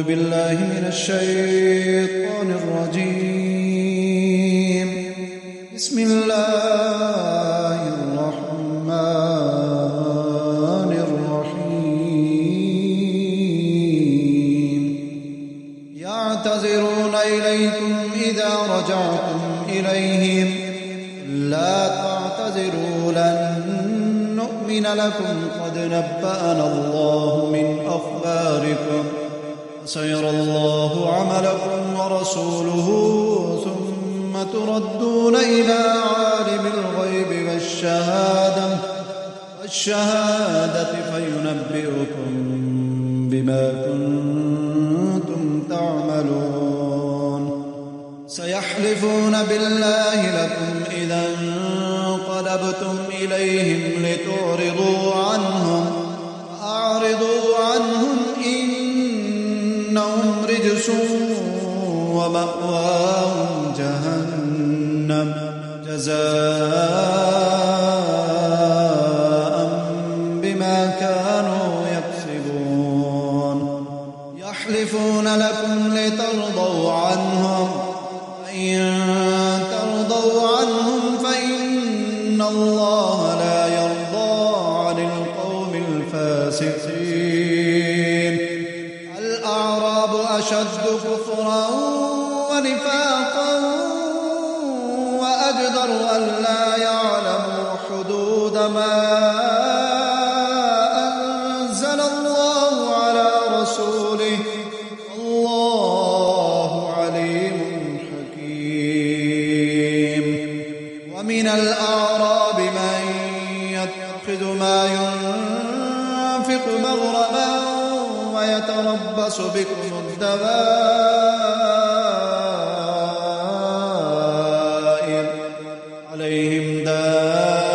بالله من الشيطان الرجيم. بسم الله الرحمن الرحيم. يعتذرون إليكم إذا رجعتم إليهم لا تعتذروا لن نؤمن لكم قد نبأنا الله من أخباركم وسيرى الله عملكم ورسوله ثم تردون إلى عالم الغيب والشهادة فينبئكم بما كنتم تعملون. سيحلفون بالله لكم إذا انقلبتم إليهم لتعرضوا عنهم فأعرضوا عنهم إنهم رجس ومأواهم جهنم جزاء بما كانوا يكسبون. يحلفون لكم لترضوا عنهم فإن ترضوا عنهم فإن الله لا يرضى عن القوم الفاسقين. الأعراب أشد كفرا ونفاقا وأجدر ألا يعلموا حدود ما أنزل الله على رسوله والله عليم حكيم. ومن الأعراب من يتخذ ما ينفق مغرما ويتربص بكم الدوائر عليهم دائرة